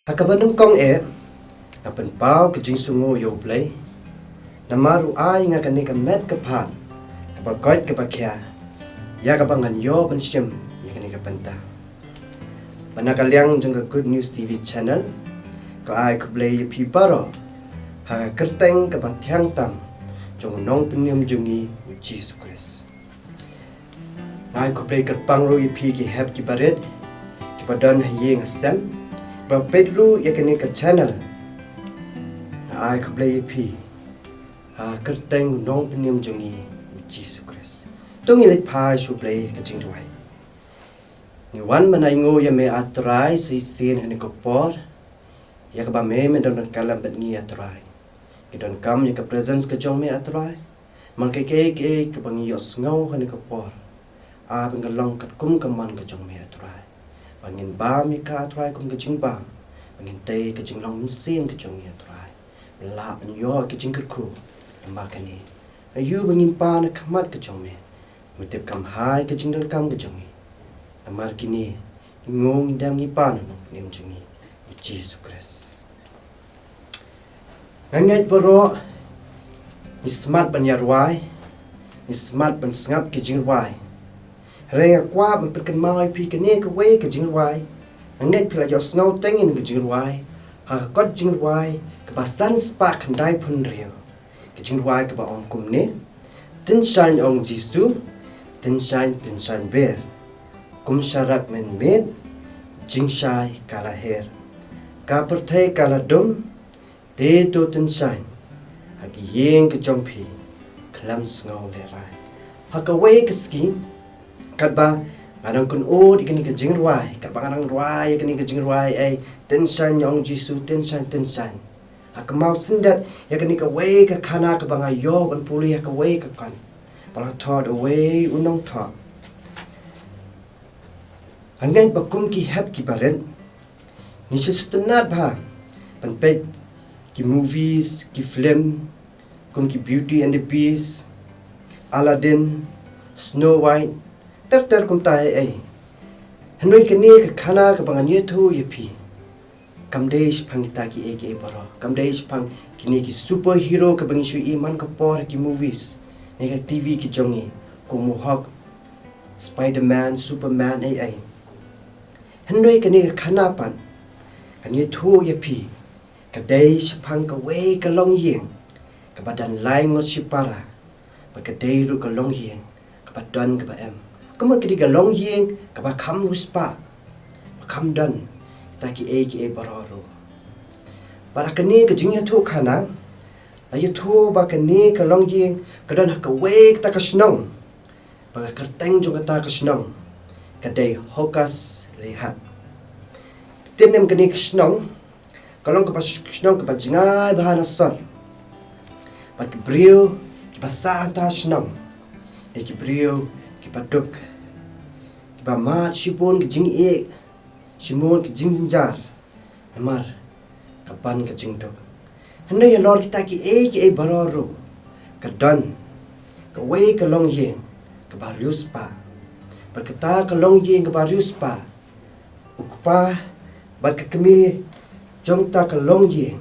Hakabanung kong na penpau ke jingsungu U Blei namaru ai nga kani ka met ka pan kabagoit ka bakya ya kabangan yo mynsiem ya kani ka penta panakalyang jong ka Good News TV channel ko ai Khublei pibaro ha kyrteng ka tam jong nong penyum jungi Jisu Christ ai Khublei Kyrpang ro ipi ki hep ki baret ki padan yeng sem ba pedru ya kani ka channel ai Khublei ipi kyrteng nong penyum jungi Jisu Christ tung ilit pa Khublei ka jingrwai ni wan manai ngo ya me atrai si sin hani khubor ya ka ba me don kalam bet ngi atrai kidon kam ya ka presence ka jong me atrai man ke ka bang yos ngau hani khubor a bang long kat kum kaman ka jong me atrai bangin ba mi ka atrai kum ka jingba bangin te ka jinglong mynsiem ka jong me atrai la ban yo ka kyrkhu makani ayu bangin pa na khamat ka jong me mutip kam hai ka jingdal kam ka jong amar kini ngong dam ngi pan no nim jungi Jisu Christ ngangat boro ismat ban yarwai ismat ban sngap ki jingrwai renga kwa ban perken mai pi kene ka we ka jingrwai ngangat pila yo snow tengin ka jingrwai ha kot jingrwai ka basan spa khandai phun rio ka jingrwai ka ba ong kumne tin shine ong Jisu tin shine ber kum syarak men med jingshai kala her ka perthai kala dum te to tin shine hagi yeng ka jongpi klam sngaw le rai haka we ka ski kat ba ngadang kun o ikani ka jingrwai kat ba ngadang rwai ikani ka jingrwai ai tin shine ong Jisu tin shine haka mau sindat yakani ka we ka khana ka banga yo ban puli haka we ka kan pala thod away unong thod Hanggang bakum ki hep ki baret ni sesutenat bah penpek ki movies ki film kum ki Beauty and the Beast Aladdin Snow White ter kum tai ai hanoi kini ka khana ka bangan yethu yepi kamdesh phangita ki eke baro kamdesh phang kini ki superhero ka bangi shu iman ka por ki movies ne ka TV ki jongi kumuhak Spider-Man Superman ai Hendoi kani khanapan kani thu yapi kadai shpang ka we ka long yeng ka badan lai ngot shipara ba kadai ru ka long yeng ka badan ka ba em kuma kidi ka long yeng ka ba kham ruspa ba kham dan ta ki e bararo para kani ka jingya thu khana ayu thu ba kani ka long yeng ka dan ka we ta ka snong ba ka kyrteng jong ta ka snong kadai hokas lihat tim nem kini kisnong kalong ka kisnong ka jingai bahana sor pat brio ki pasang ta snong de ki brio ki paduk ki ba mat shipon ki jing e shimon ki jinjar amar kapan ka jingdok handai lor kita ki e baroro ka dan ka we ka long ye ka barius pa pat kata ka long ye ka barius pa ukpa bat kami jong ta ka long ye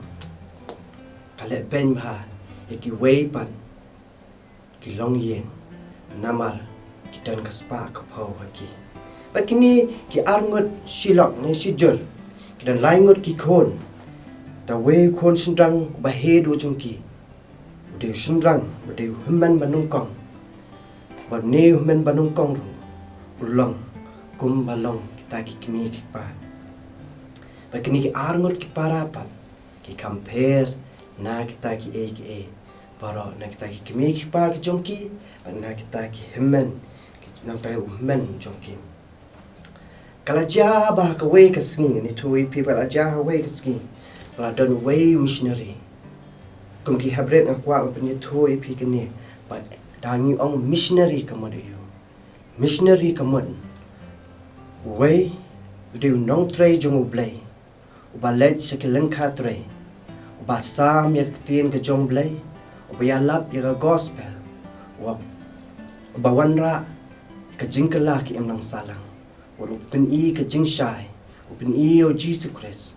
kale ben bha ki wei pan ki long ye namar ki dan ka spa ka phau ki bat kini ki arngot silok ne sijol ki dan laingot ki khon ta wei khon sindrang ba he do jong ki de sindrang de humman banung kong ba ne humman banung kong long kum balong ta ki kimi ki pa ba kini ki arngot ki parapan ki compare na kita ki e para na kita ki kimi ki pa ki jongki na kita ki himmen ki nang tai ummen jongki kala ja ba ka we ka sngi ni to we people a ja we ka sngi la don we missionary kum ki habret akwa pen to we pi kini ba dangi ong missionary kamod you missionary kamod Wei udah nong tray jong U Blei uba let sekeleng tray uba sam ya Ktien Ka jong Blei uba iarap ya gospel uba wanra ka jingkala ki emnang salang uba pen I ka jingshai upen I o Jisu Christ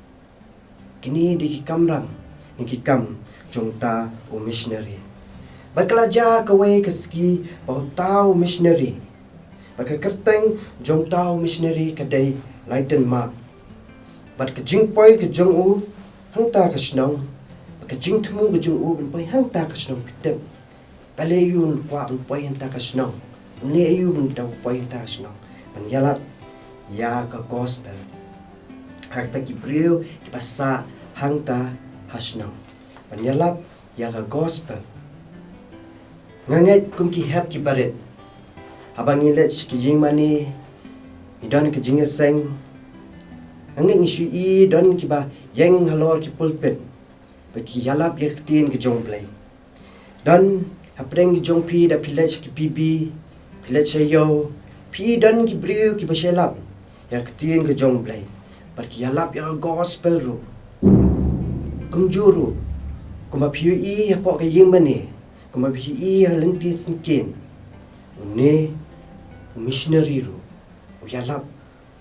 kini di kikamram, ni kikam jongta o missionary. Berkelajar kawai keski bau tahu missionary. Berkekerdeng jong tahu missionary kadai Leiden mak. Berke jingpoi ke jong u hangta ke senong. Berke jingthmu ke jong u benpoi hangta ke senong pitep. Baleyun kwa benpoi hangta ke senong. Une ayu bentau poi hangta ke senong. Penyalap ya ke gospel. Hakta ki brio ki pasa hangta hasnong. Penyalap ya ke gospel. Nganget kum ki hap ki baret. Abang ilet ki jing mani. Idon ke jing seng. Nganget ngisu I don ki ba yang halor ki pulpit. Bagi yalap ya Ktien ke jong Blei. Dan hapdeng ki jong pi da pilech ki pibi. Pilech ayo. Pi don ki brio ki baselap. Ya Ktien ke jong Blei. Bagi yalap ya gospel ru. Kumjuru. Kuma piu I hapok ke ying mani. Kuma piu I halenti sengkin. Une missionary ru. Uyalap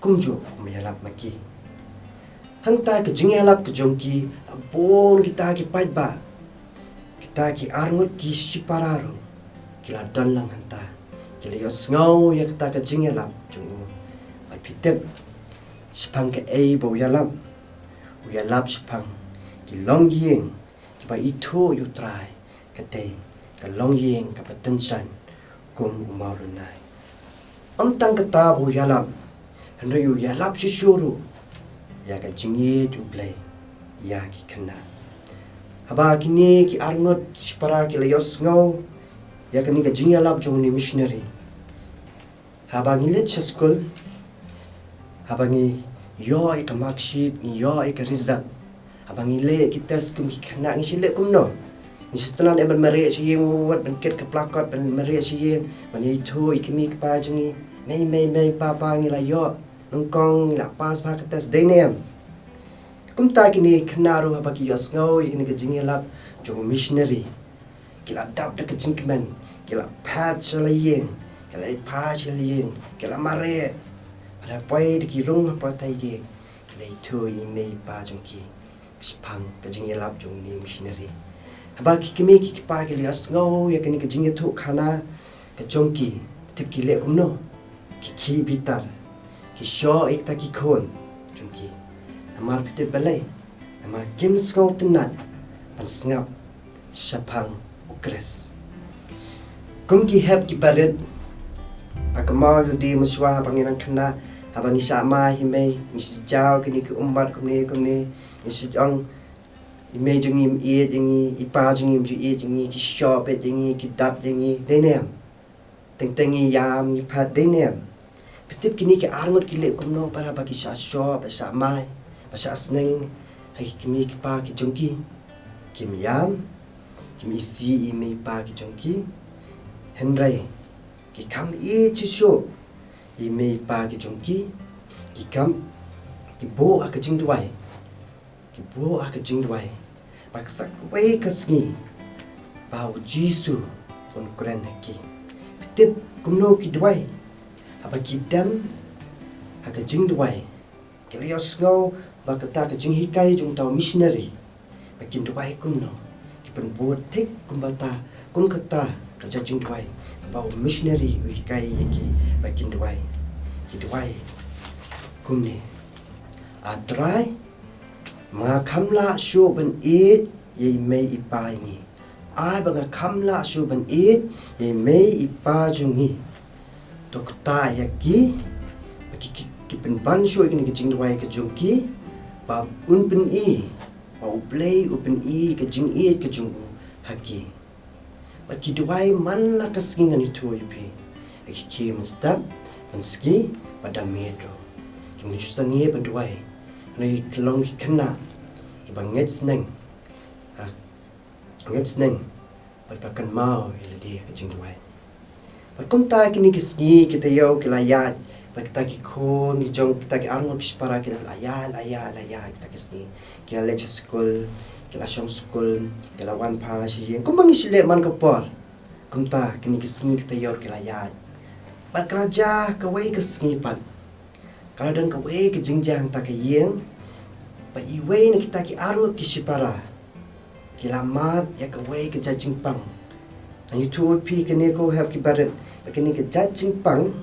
kumjo kumyalap maki. Hangta ke jingyalap ke jongki abon kita ki paitba. Kita ki arngut ki sipararu. Kila donlang hanta. Kila yosngau ya kita ke jingyalap jongu. Bai pitep sepang ke bo uyalap. Uyalap sepang ki long ying. Ki ba itu yu try kate ke long ying ka patensan kum umarunai. Tang kata bu yalap. Henry yu yalap sisuru. Ya ka jingi U Blei. Ya ki Khynnah. Haba kini ki arngot sipara ki layos ngau. Ya kini ka jingi yalap jong ni missionary. Haba ngilit sa school. Haba ngi yo ka marksheet ni yo ka result. Haba ngile ki test kum ki Khynnah ngi sile kumno. Ni setelan e ban mari si yeng wat ban ket ka plakot ban mari si yeng ban itu ikimi ka jongi mei papa ngi la yo nongkong la pas pa ka test denem. Kum ta kini Khynnah ru haba ki yos ngau ikini ka jingi lap jong missionary. Kila dap da ka jingkman, kila pat sala yeng, kila pa sala yeng, kila mari. Ada poi de ki rung pa tai yeng. Kila itu I mei pa jongki. Spang ka jingi lap jong ni missionary. Haba ki kimi ki pa ki lias ngau ya kini ka jingthmu khana ka jongki tip ki le kumno ki bitar ki sho ekta ki khon jongki amar pitip balai amar kim skau tenat pan snap sapang ukres kum ki hap ki baret akamau yu di muswa pangiran Khynnah haba ni sama himei ni sijau kini ki umbat kumni ni sijong Ime jengi I jengi ipa jengi mju I jengi ki shop jengi ki dat jengi denem. Teng-tengi yam ni pat denem. Petip kini ki arngot ki le kumno para bagi sa shop sa mai. Basa sneng hai kimi ki pa ki jongki. Kim yam kim isi ime pa ki jongki. Henry ki kam I Jisu ime pa ki jongki. Ki kam ki bo ka jingrwai. Ki bo ka jingrwai. Paksak wei kasngi bau Jisu on kren haki. Pitip kumno ki dwai. Haba ki dam haka jing dwai. Kilios ngau bakata ka jing hikai jung tau missionary. Bakin dwai kumno. Ki pen buat tik kumbata kum kata ka jing dwai. Bau missionary hikai yaki bakin dwai. Ki dwai kumne. Atrai mga khamla shu ban it ye mei ipa ni ai banga khamla shu ban it ye mei ipa jungi dokta yaki ki pen ban shu ikini ki jingrwai ka jungki ba un pen I ba U Blei upen I ka jing I ka jungu haki ba ki duai man la ka skingan itu ipi ki ki mustap ban ski pada metro ki mu sangi ban duai Nai kelong ki Khynnah ki banget sneng nget sneng pakan mau iladi ka jingrwai pakumta kini ki ski kita yo ki layat kita ki khon ki jong kita ki arngot ki para ki layat kita ki ski ki la lech school ki la shom school ki la wan pa shi yen kumbang isile man ka por kumta kini ki ski kita yo ki layat pat kerja ka wei ka ski pat kalau dan ka wei ka jingjang ta ka yeng ba iway na kita ki arut ki sipara ki lamat ya ka way ka jingpang ang itu pi kene ko have ki baret ba kene ka jingpang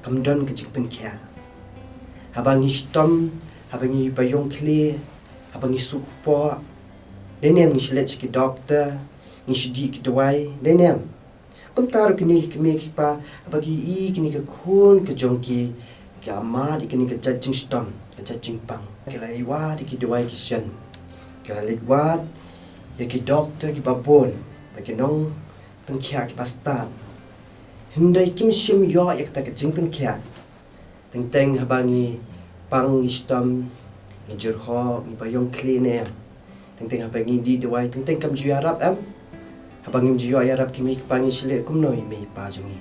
kamdon ka jingpen kya habang istom habang i bayong kle habang i sukpo denem ni shlet ki doctor ni shidi ki dawai denem kum taru kini kemi ki pa bagi I kini ka khun ka jong ki ama di kini ka jing stom ka jing pang kala iwa di ki dawai ki shen kala litwat ya ki doctor ki babon bagi nong pengkya ki pastan hindai kim shim yo yak ta ka jing pengkya teng habangi pang stom ni jurho ni bayong clean teng habangi di dawai teng kam ju iarap habang jiwa iarap kimi pangi sile kumno me pa jungi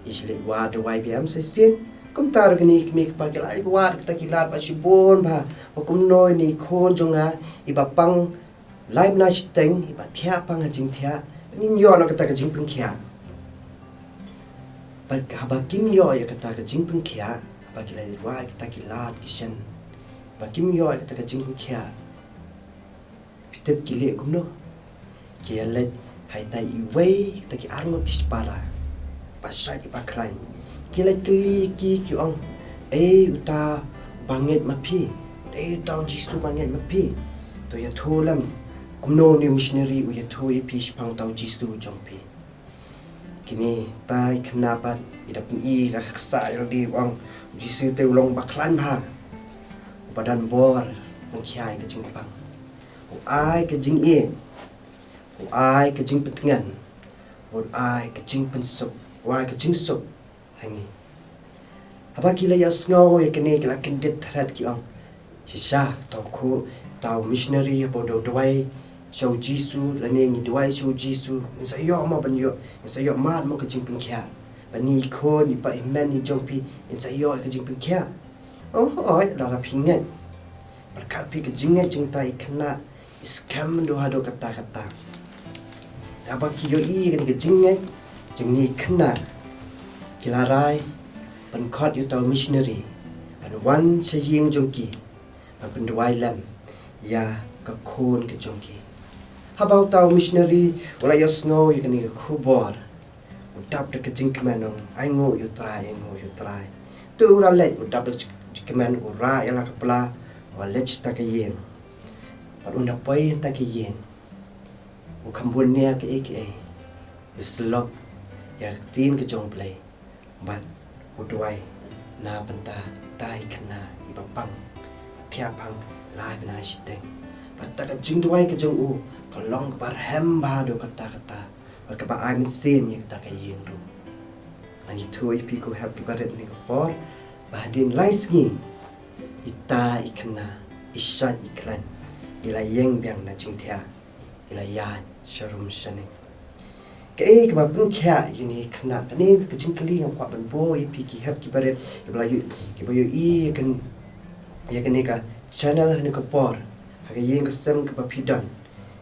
isle wa de wai biam se sin kum tar gni kimi pa ke lai wa ta ki lar pa shibon ba kumno ni khon jonga iba pang lai na shiteng iba thia pang ha jing thia nin yo na ka ta ka jing pung khia ba ka ba kim yo ya ka ta ka jing pung khia ba ki lai wa ta ki lar ki shen ba kim yo ka ta ka jing pung khia pitep ki le kumno ki let hai tai iway ta ki arngot ki spara pasai ki pakrain kila kli ki ong uta banget mapi uta Jisu banget mapi to ya tholam kumno ni missionary u ya tho I pi pang tau Jisu jongpi kini tai kenapa idap I raksa yo di ong Jisu te ulong baklan bha badan bor mengkiai ke jingpang ai ke jing ai ke jing pentengan ai ke jing pensuk ai ke jing suk hangi apa kila ya sngau ya kene kila kendet thrat ki ong sisa tau khu tau missionary apa do dwai show Jisu la ne ngi dwai show Jisu sa yo ma ban yo sa yo ma mo ke jing pen kya bani ko ni pa iman ni jongpi sa yo ke jing pen kya oi la ra pingat berkat pi ke jingat jing tai kena scam do hado kata-kata apa ki yo I kan ke jingat jing ni Khynnah kilarai pan khot yu tau missionary pan wan se ying jongki pan dwai lam ya ka khon ke jongki habau tau missionary wala yo snow yu kan ke khubor udap de ke jing kmanong ai ngo yu try tu ura let udap de kman ura ya la kapla wala ta ke yeng pan unda pai ta ke yeng u khambun nia ke slop ya Ktien Ka jong Blei bat udwai na banta tai Khynnah ibapang thiapang lai bana shiteng bat ta ka jingrwai ka jong u kalong par hem ba do kata bat ka ba mynsiem yak ta ka yeng do ani thui pi ko have ki baret ni por badin laisngi ita Khynnah isat iklan ila yeng biang na jingthia ila ya sharum shane ke ba pun kya yini Khynnah ne ka jingkali ngam kwa ban bo I pi ki have ki baret ki ba yu I kan ya kan ka channel ne ka por ha ka yeng ka sem ka ba pidan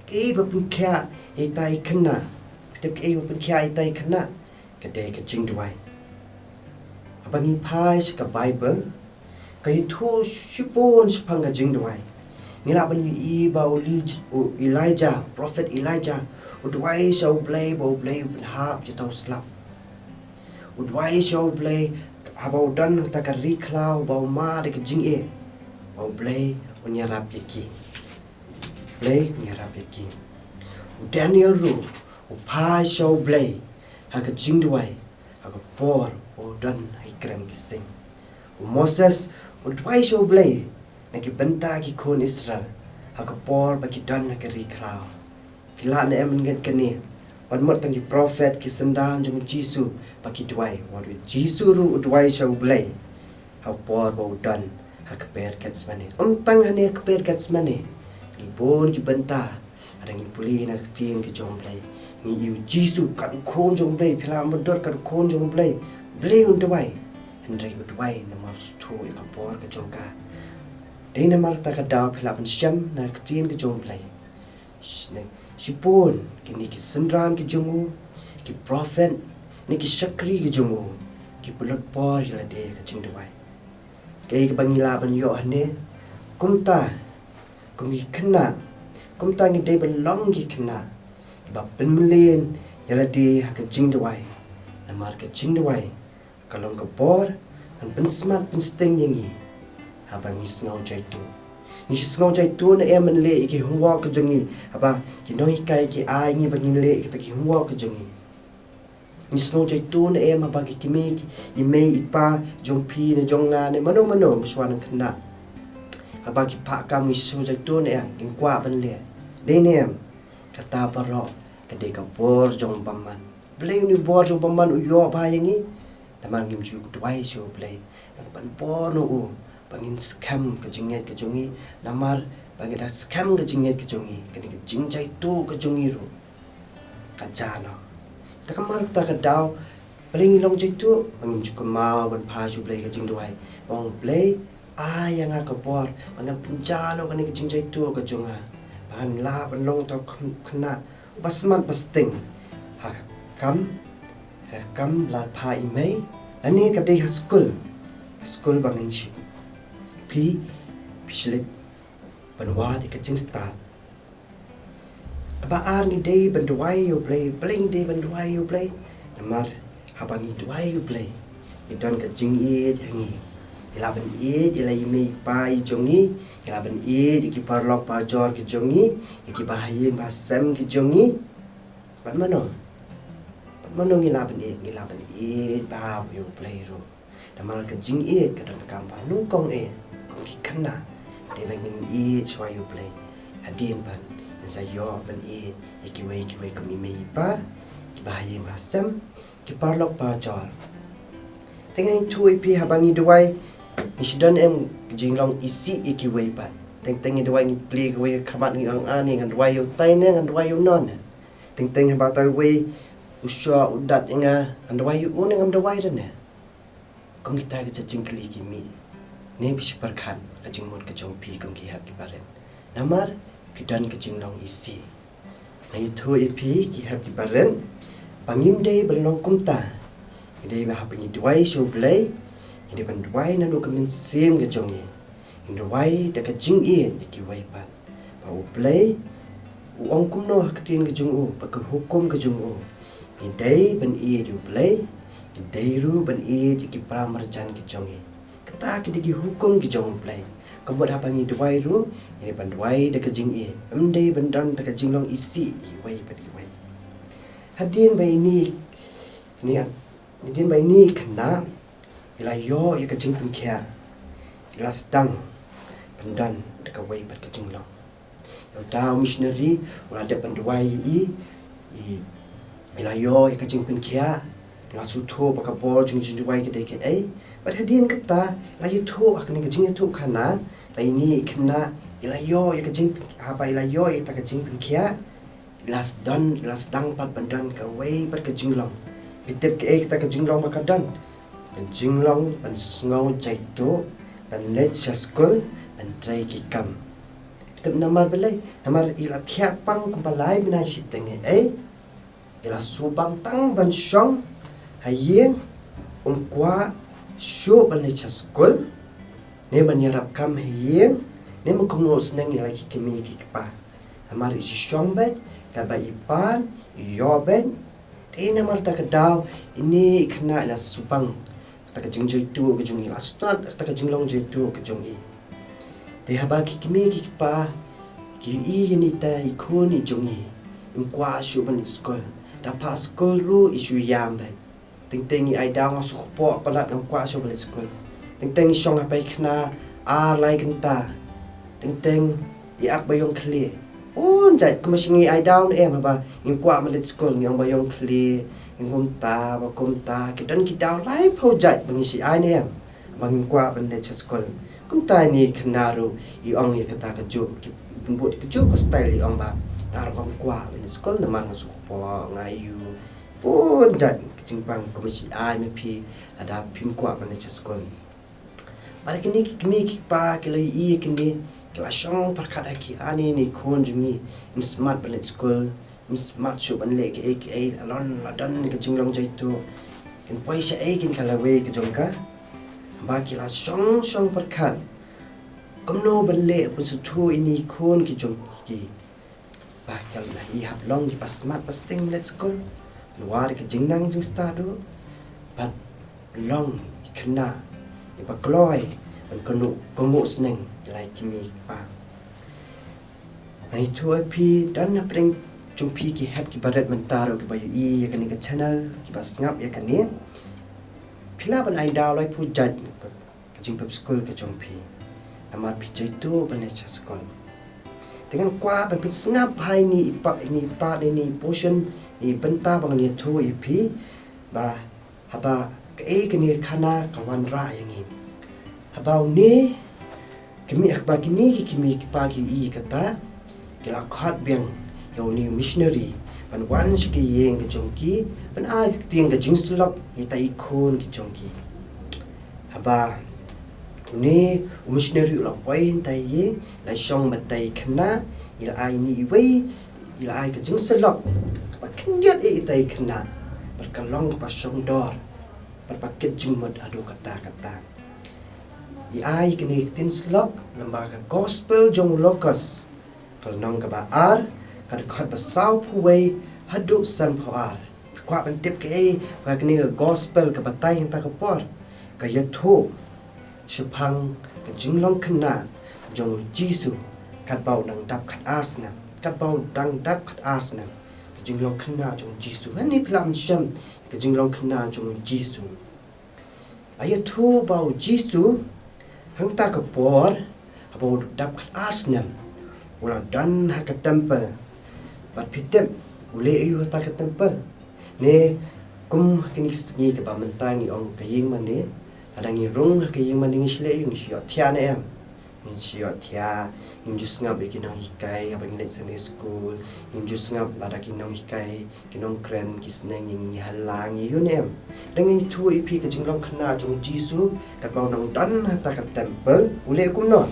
ke ba pun kya ita Khynnah pitep ke ba pun kya ita Khynnah ka de ka jingdwai abangi pai ka Bible ka itu shipon spang ka jingdwai ngila ban I ba Elijah prophet Elijah udwai U Blei ban hap je tau slap udwai U Blei habau dan ta ka riklau bau ma de ka jing U Blei unyarap ki Blei unyarap ki Daniel ru pa U Blei ha ka jingdwai ha ka por dan hai krem ki sing Moses udwai U Blei na ki benta ki kon Israel ha ka por ba ki dan ha ka riklau pila na em nget kane wan mot tang ki prophet ki sendam jong Jisu pa ki dwai wa Jisu ru dwai U Blei ha por ba dan ha ka per kat smane tang hane ka per kat smane ki bon ki benta ada ngi puli na Ktien Ka jong Blei ngi yu Jisu ka khon jong Blei pila modor ka khon jong Blei Blei Un dwai hendrai dwai na ma stu ka por ka jong ka dei na mar ta ka daw pila ban syam na Ktien Ka jong Blei sipon kini ki sendran ki jongu ki prophet ni ki shakri ki jongu ki pulot por ila de ka jingdwai ke bangila ban yo hane kumta kum ki Khynnah kum tangi day belong ki Khynnah ba penmelin yala de ha ka jingrwai namar ka jingrwai kalong ka bor an pensmat pensting yangi habang isngau jaitu ni sngau jaitu na man le ki hungwa ka jongi haba ki noi kai ki ai ngi bangin le ki ta ki hungwa ka jongi ni sngau jaitu na haba ki kimi ki imei ipa jongpi na jonga ne mano muswan Khynnah haba ki pa kam ni sngau jaitu na kin kwa ban le de nem kata paro kadai ka bor jong paman Blei ni bor jong paman uyo ba yangi naman ngim ju dwai sho Blei pan bor no u bangin scam ka jinget ka jongi namar bangin da scam ka jinget ka jongi kani ka jingjai tu ka jongi ro ka jana ta kamar ta ka daw Blei ni long jai tu bangin ju ka ma ban pha ju Blei ka jingdwai bang Blei yang ka bor bangin pinjano kani ka jingjai tu ka jonga ban la ban long to Khynnah basmat basting hakam la pha imei ani ka dei school bangin shi pislip banwa di ka jing start kabaan ni dei bandwai you Blei bling dei bandwai you Blei namar habangi dwai you Blei idon ka jing yangi ila ban ila imei pa I jongi ila ban ki parlok pa jor ki jongi ki bahayin ba sem ki jongi ban mano ngila ban ba you Blei ro namar ka jing ka don kam pa nung kong kong ki Khynnah de bangin chwa you Blei hadin ban sa yo ban ki wei kum imei pa ki bahayin ba sem ki parlok pa jor tengen tu pi habangi dwai Nisdan jinglong isi iki wei pat. Teng dwai ni pli ke wei kamat ni ang ani ngan dwai yo tai ne ngan dwai yo non. Teng haba tai wei uswa udat inga ngan dwai yo un ngam dwai ne. Kong kita ke jingkli ki mi. Ne bis perkhan ka jingmut ke jong pi kong ki hab ki baren. Namar pidan ke jinglong isi. Na itu pi ki hab ki baren. Pangim dei belong kumta. Dei ba hapni dwai so Blei Hindi ban dwai na do ka mynsiem ka jongi. Hindi dwai da ka jing ki wai pan. Pa u Blei u ong kumno Ktien Ka pa ka hukum ka jong Ni dai ban di u Blei. Ni dai ru ban di ki pramarjan ki jongi. Kata ki di hukum ki jong Blei. Kabot hapa ni dwai ru ni ban dwai da ka jing dai ban dan da ka jinglong isi ki wai pa ki wai. Hadin bai ni Khynnah ila yo ka jing pengkia ila sedang pendan deka wei pat ka jinglong yo daw missionary wala de pandwai ila yo ka jing pengkia ila sutho baka bo jingrwai ke deke pat hadin kata la yu thu akni ka jing thu Khynnah bai ni Khynnah ila yo ka jing apa ila yo ta ka jing pengkia ila sedang pat pendan ka wei pat ka jinglong bitep ke ta ka jinglong baka dan jinglong ban sngau jaitu ban net school ban trai ki kam tep namar Blei namar ila Kyrpang kumpalai bina shiteng ila subang tang ban shong hayeng kwa shu ban net school ne ban iarap kam hayeng ne mo kumno sneng ila ki kimi ki pa namar isi shong bet ka ba ipan yo bet de namar ta ka daw ini Khynnah ila subang ta ka jingjai tu ka jongi la stat ta ka jinglong jai tu ka jongi de haba ki kimi ki pa ki ni ta ikun I jongi in kwa shu ban school da pa school ru isu yam ba teng I daw su khubor palat ng kwa shu ban school teng shong ha pai Khynnah lai kan ta teng iak bayong khle jai kumasingi I daw haba in kwa ban school ng bayong khle ngumta ba kumta kidan ki daw lai phojai bangisi ai ne bangin kwa ban le school kumta ni Khynnah ru I ong kata ka ju ki buat ka ju ka style I ong ba nar kong kwa ban school na man su po ngayu jai Kyrpang komisi ai me pi ada pim kwa ban le school para kini ki pa kilai kini kila shong parkat ki ani ni kon jungi in smart ban le school smart shop ban le ke alon ladan ka jinglong jaitu kin paisa kin kala we ka jongka ba kila shong parkhat kumno bale pun suthu ini khon ki jong ki bakal na I hap long ki pasmat pasting let's go luar ki jingnang jing stadu but long Khynnah I bakloi ban kono kongo sneng like kimi pa ani tu pi dan na pring jumpi ki hap ki barat mentaro ki bayu I ya kani ka channel ki bas ngap ya kani pila ban ai daw lai pu jaj ka jing pep school ka jumpi amar pi jai tu ban le cha school dengan kwa ban pi ngap hai ni pa ni portion ni benta bang ni tu pi ba haba ke kini khana kawan ra yang ini habau ni kimi akhba kini kimi pa ki I kata kila khat biang yo ni missionary ban wan ki yeng ke jongki ban ai tiang ke jingslok I tai khon ki jongki haba ni missionary la point tai ye la shong ba tai Khynnah ila ai ni wei ila ai ke jingslok ba knyat tai Khynnah berkalong pa shong dor berpaket jumad adu kata-kata ai kini tin slok lembaga gospel jong lokas kalnong ka ba ar kad khat ba sau phuwei hadu san phawar kwa ban tip ke wa kini gospel ka batai hanta ka por ka yatho shphang ka jinglong Khynnah jong Jisu kad bau nang dap khat arsna kad bau dang dap khat arsna ka jinglong Khynnah jong Jisu hani plam sham ka jinglong Khynnah jong Jisu ayatho bau Jisu hangta ka por abau dap khat arsna ula dan ha ka temple bat pitem ule ayu ta ka temple ne kum kini sngi ka ba mentangi ong ka ying man ne adangi rong ka ying man ngi shle yung shio thia ne em ni shio thia nim jus ngab ki nong hikai abang net Sunday school nim jus ngab lada ki nong hikai ki nong kren ki sneng ngi halang yun em dangi thu ipi ka jinglong Khynnah jong Jisu ka bau nong dan ha ta ka temple ule kum no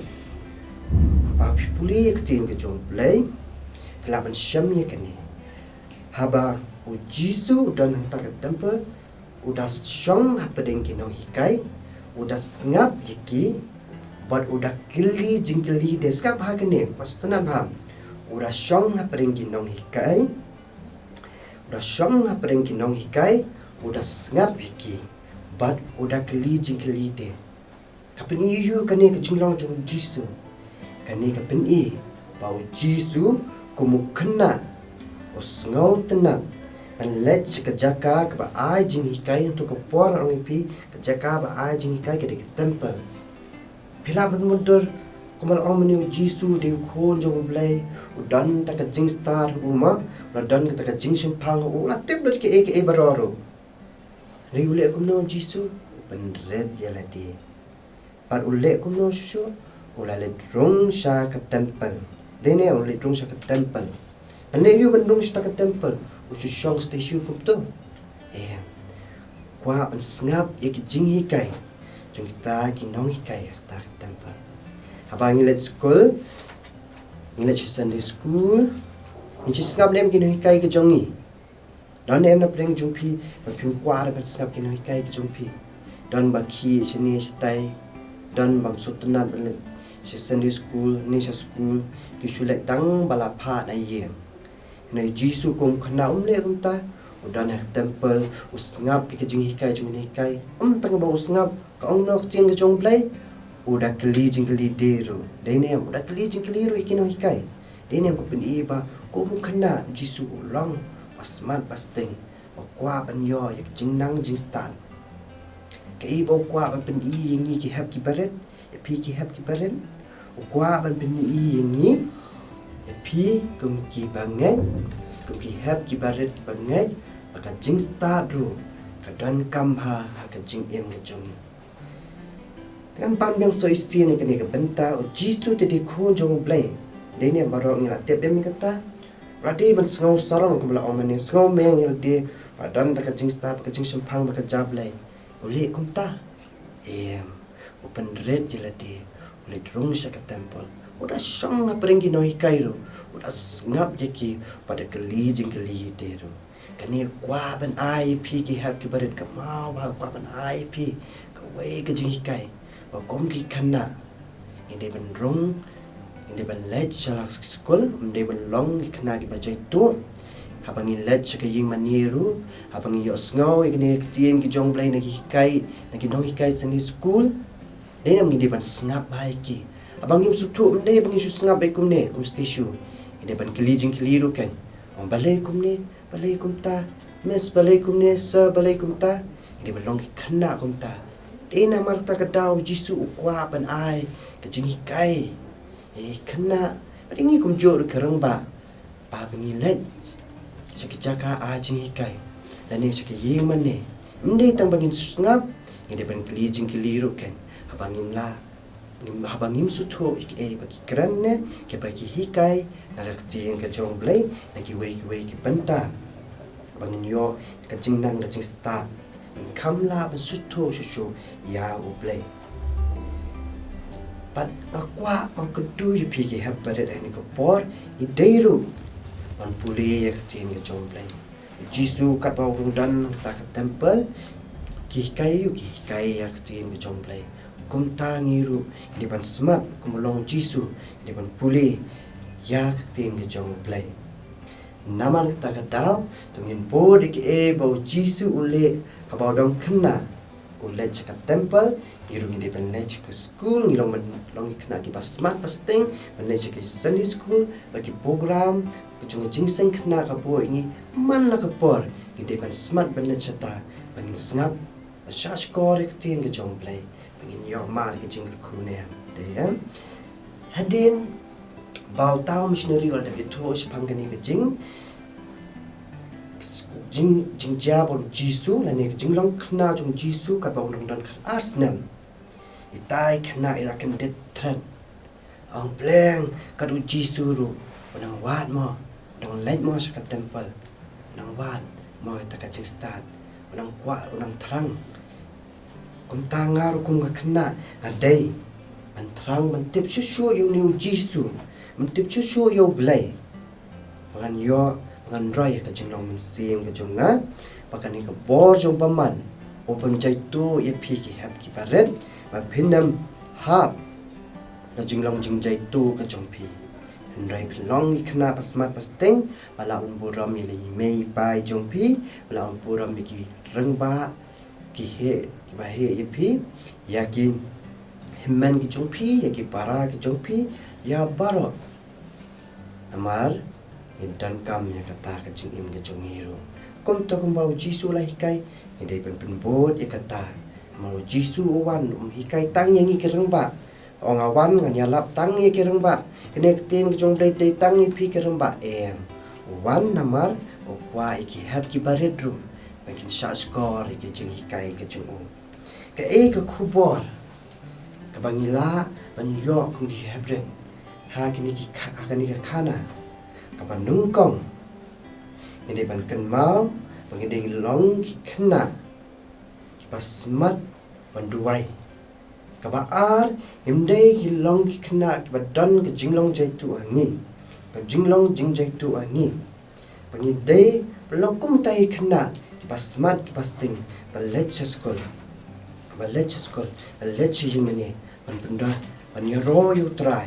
api puli Ktien Ka jong Blei pelaban syam ye kani haba u Jisu dan hantar ke temple udah jong hapdeng ki nong hikai udah ngap yiki but udah kili jingkeli deskap ha kani pastunan ha udah jong hapdeng ki nong hikai udah jong hapdeng ki nong hikai udah ngap yiki but udah kili jingkeli de kapeni yu kani ke jinglong jong Jisu kani ka peni bau Jisu kumu Khynnah usngau tenat let ka jaka ka ba ai jing hikai untuk ka por ang ipi ka jaka ba ai jing hikai ka de temple pila ban mundur kumal ang menu Jisu de khon jong Blei udan ta ka jing star uma udan ka ta ka jing simpang ula tip dot ke baroro ri ule kumno Jisu ban red yala de par ule kumno shu ula le drong sha ka temple dene ule drong sha ka temple ane yu ban drong sha ka temple usu shong station pupto kwa ban ngap ye ki jing hikai jong kita ki nong hikai ta temple habang let school let Sunday school ni ngap lem ki nong hikai ki jongi dan em na preng jong pi ba phim kwa ban ngap ki nong hikai ki jong pi dan ba ki chini chitai dan bang sutnat ban Sunday school ni school ki shulek dang bala pha na ye na Jisu kum Khynnah le kum ta udan ha temple usngap ki jing hikai jong ni hikai tang ba usngap ka ong nok Ktien Ka jong Blei uda keli jing keli deru dene uda keli jing keli ru ikino hikai dene ko pen iba kum Khynnah Jisu long pasmat pasteng kwa ban yo yak jingnang jing stan ke ibo kwa ban pen I ngi ki hap ki baret pi ki hap ki baret kwa ban pen I ngi pi kum ki bangai kum ki hap ki baret bangai maka jing start ru ka dan kam ha ka jing em ke jong kan pan yang so isi ni ka benta o Jisu te de khon jong Blei de ne baro ngi la tep em kata radi ban sngau sarong kum la omane sngau meng yel de padan ta ka jing start ka jing simpang ka jablei ule kum ta open red yela de ule drong sha ka temple udah shong hapdeng ki nong hikai ru udah ngap yaki pada keli jing keli deru kani kwa ban ai pi ki hap ki baret ka mau ba kwa ban ai pi ka wei ka jing hikai ba kom ki Khynnah Ini ban rong, ini ban led jalak school, ini ban long ikna ki bajai tu. Habang led saka ying maniru, habang yo sngau ikne ktien ki jong Blei nagi hikai, nagi nong hikai seni school. Dei nam ini ban sngap bai ki. Habang im sutu mde bang isu sngap bai kumne, kum stishu. Ini ban kelijing keliru kan. Om balai kumne, balai kumta, miss balai kumne, sir balai kumta. Ini ban long ki Khynnah kumta. Dei nam marta kadau Jisu ukwa ban ai, ka jing hikai. Khynnah, padingi kum jor kereng ba. Pa bengi led. Saki jaka jing hikai. Dan ni saki yeng mane. Mde tang bangin sngap, ini ban kelijing keliru kan. Habangim sutu bagi kerana ke bagi hikai nak Ktien Ka jong Blei nak wei ki benta bangin yo ka jingnang ka jing sta kamla ban sutu shu ya U Blei pat akwa ang kudu yu pigi hab baret ani ko por I deiru ban puli ya Ktien Ka jong Blei Jisu kat bau dan ta ka temple ki hikai ya Ktien Ka jong Blei kumta ngiru ini ban smart kumulong Jisu ini ban puli ya Ktien Ka jong Blei naman kita kadau tungin bo dik bau Jisu ule habau dong Khynnah ule caka temple ngiru ini ban lech ke school ngilong long Khynnah ki pas smart pasting ban lech ke Sunday school bagi program kejung jingseng Khynnah ka bo ini man la kapor ini ban smart ban lech ta ban sngap shach kor Ktien Ka jong Blei ingin yo mal ke kyrkhu ne de hadin bau tau missionary or de to pangani ke jingja bol Jisu la ne jinglong Khynnah jong Jisu ka bau nong dan arsnam itai Khynnah ilakan det threat ang pleng ka du Jisu ru nang wat mo nang let mo sa temple nang wat mo ta ka jing start nang kwa nang thrang kum tangar kum ka Khynnah adai man thrang man tip shu yo new Jisu man tip shu yo Blei ngan yo ngan roi ka jinglong mynsiem ka jonga pakani ka bor jong paman open jai tu ye phi ki hap ki paret ma phinam hap ka jinglong jingjai tu ka jong phi Rai long Khynnah pasmat pasteng bala buram ye mei pai jong phi bala buram ki rengba ki he bahe ye phi yakin himman ki jong phi ya ki para ki jong phi ya baro amar dan kam ya kata ka jing im ke jong hero kom to kom bau Jisu la hikai ide pen bot ya kata mau Jisu wan hikai tang yang ki rengba ong awan ngan iarap tang ye ki rengba kene Ktien Ka jong Blei te tang ye phi ki rengba wan namar okwa ki hab ki baredru makin shach kor ke jing hikai ke jong ka ka khubor ka bangila ban yo kum ki hapdeng ha kini ki akani ka khana ka ban nungkong ini ban kan mau bangideng long ki Khynnah ki pasmat ban duai ka ba ar himde ki long ki Khynnah ki badan ke jinglong jai tu angi ka jinglong jing jai tu angi bangide long kum tai Khynnah ki pasmat ki pasting ban lech school lech yimene ban benda ban yo yu try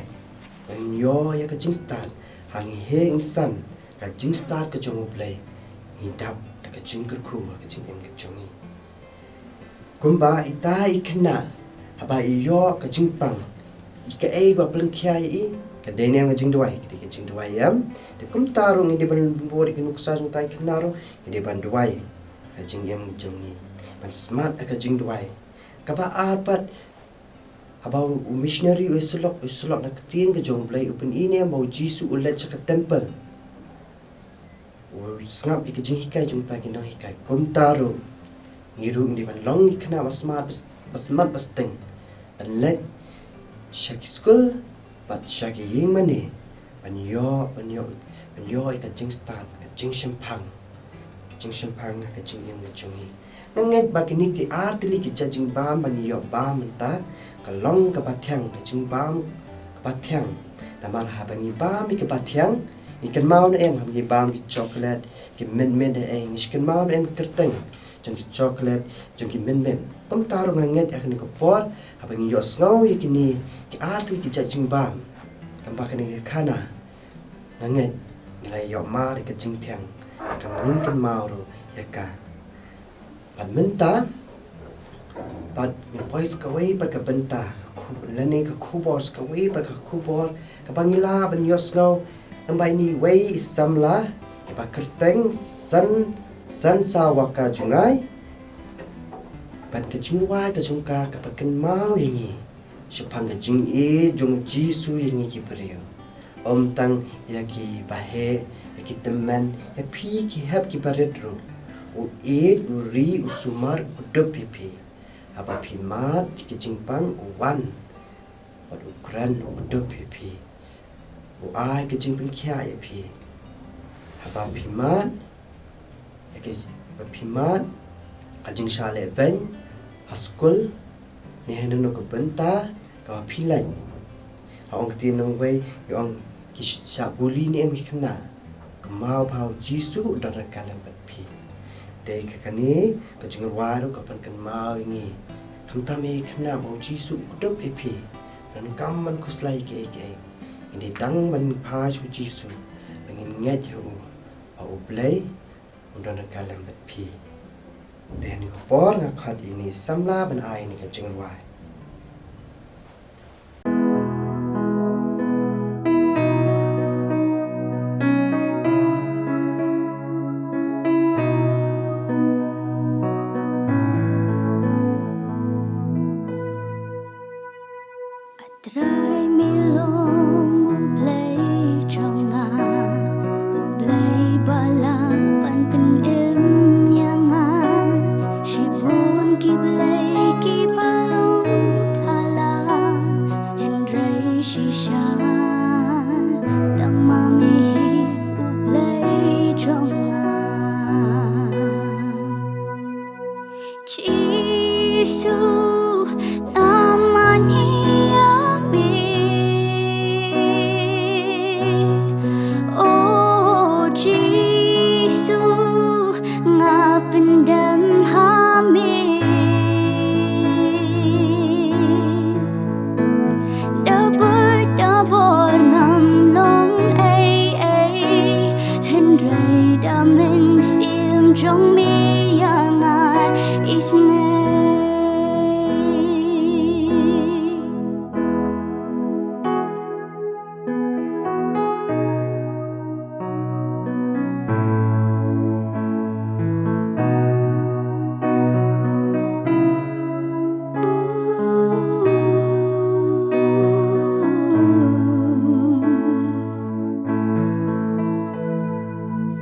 ban yo ya ka jing start hangi he insan ka jing start ka jong Blei ni dap ka jing kyrkhu ka jing em ka jongi kumba ita Khynnah haba yo ka jingpang ika ba pleng khai ka dene nga jingdwai ka jingdwai de kum tarung ide ban bori ki nuksa jong tai Khynnah ro ide ban dwai ka jing em jongi ban smart ka jingdwai kaba apat habau missionary usulok na Ktien Ka jong Blei upin ini mau Jisu ulet sa temple sngap ki jing hikai jong ta ki nang hikai komtaro ngiru ni ban long Khynnah basmat basteng ban let shaki school bat shaki ying mane ban yo ka jing start ka jing shampang ka jing em ka jongi nanget bakinik ti artili ki jing bam ban yo bam ta ka long ka batyang ka jing bam ka batyang tamar ha ban bam ka batyang ikan mau na em ham bam ki chocolate ki men de ikan mau em kyrteng jong ki chocolate, jong ki men. Kom taruh nganget akan ni kopor, abang yo sngau ye kini ki arti ki jingba. Tambah kini ki khana. Nganget nilai yo ma ke jingthmu. Kam ngin kan mau ro iaka. Pad menta pad mi pois kawai pad ka benta. Lani ka khubor kawai pad ka khubor. Ka bangila ban yo sngau nambai ni wei isamla. Ipa kyrteng Sanzawaka Jungai Pad ka jingrwai ka jong ka pakan mau yangi. Shapang ka jong Jisu yangi ki beriu. Tang ya ki bahe ya ki teman ya pi ki hap ki baredro. U ri usumar udop pipi. Apa pi mat ki jingpang wan. Pad ukran udop pipi. U ai ki jingpang kia ya pi. Apa pi mat ya ki pi mat ajing shale ben haskul ni hanu ko benta ka philan ong tin nong wei yong ki sabuli ni em khna kamau phau Jisu dar kalam pi de ka kani ka jingrwai ro ka pan kan mau ni khamtam e khna bo Jisu udop pi dan kam man khuslai ke ini dang man pha chu Jisu ngin nget hu U Blei Un kalam pi dan ni kopor ngakhat ini samla ban ai ni ka jingrwai. Trai milong U Blei trong nga U Blei balang pan pen im yang nga shi bun ki Blei ki palong thala hen rei shi sha dang ma mi hi U Blei trong nga Jisu namanya Jisu ngapendam hami dabur ngamlong ai hendrai da mynsiem jong mi yang isne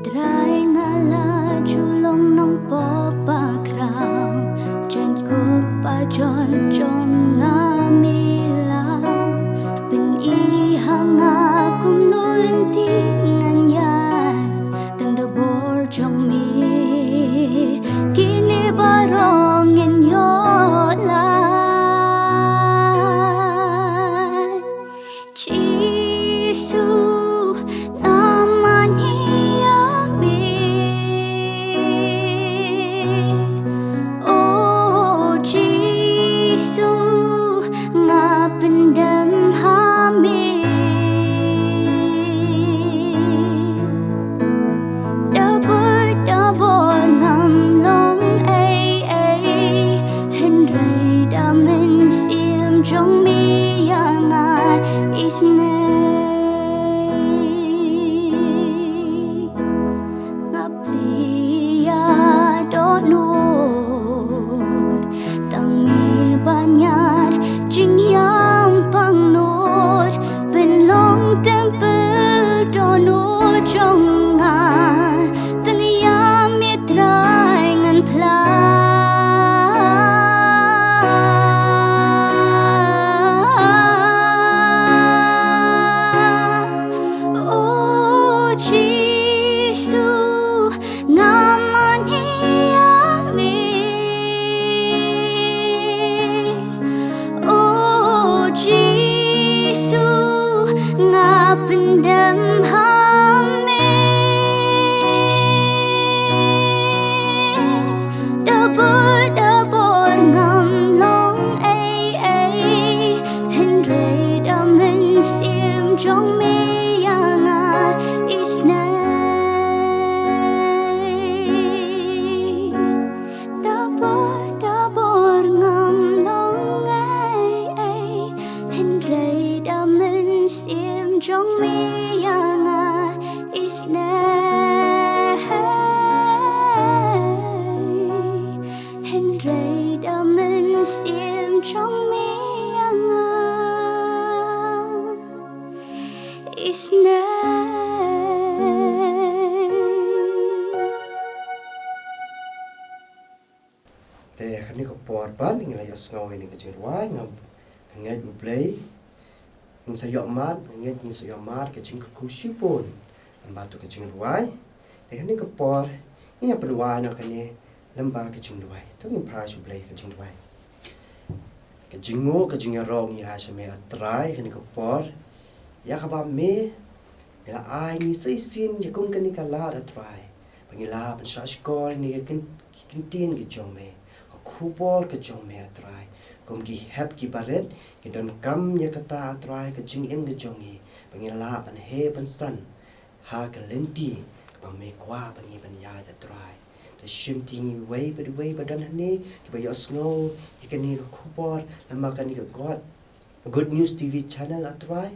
Trai ngala julong nong po bakram da bor ngam long ai hen rei da mynsiem jong mi yanga is da bor ngam long ai hen rei da mynsiem jong mi yanga is hen rei da mynsiem jong mi yanga is Te khani ko por ban ngi la yo sngewai ni ka jingrwai ngam ngai U Blei Un sa yo mat ngai ni sa yo mat ka jingkhu shipon an ba to ka jingrwai te khani ko por ni ya penwa na ka ni lamba ka jingrwai to ngi pa U Blei ka jingrwai ka jingo ka jingrong ya sha me atrai khani ko por ya kaba me ela ai ni sai sin ya kum ka ni ka la atrai pangila pan sa skol ni ka Ktien Ka jong me khubor ka jong me atrai kom ki hap ki baret ki don kam ya kata atrai ka jingem ka jongi pangila pan he pan san ha ka lenti ka me kwa pangi pan ya atrai the shim ting way but don ne ki ba yo snow ki ka ni ka khubor lama ka ni ka god good news tv channel atrai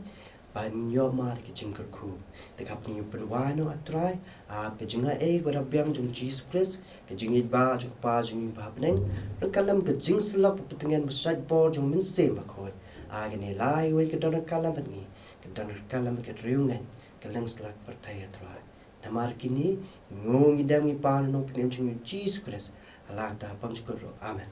ban yo mar ki kyrkhu te kap ni pen wano atrai a ka jinga ba da byang jong Jisu Christ ka jingit ba jong pa jong hapdeng ran kalam ka jing slap putengen besat bor jong mynsiem akoi a ga ne lai we ka don kalam ni ka don kalam ka riungan ka lang slak pertai atrai namar kini ngong idam ni pan no pnem jong Jisu Christ ala ta pam amen.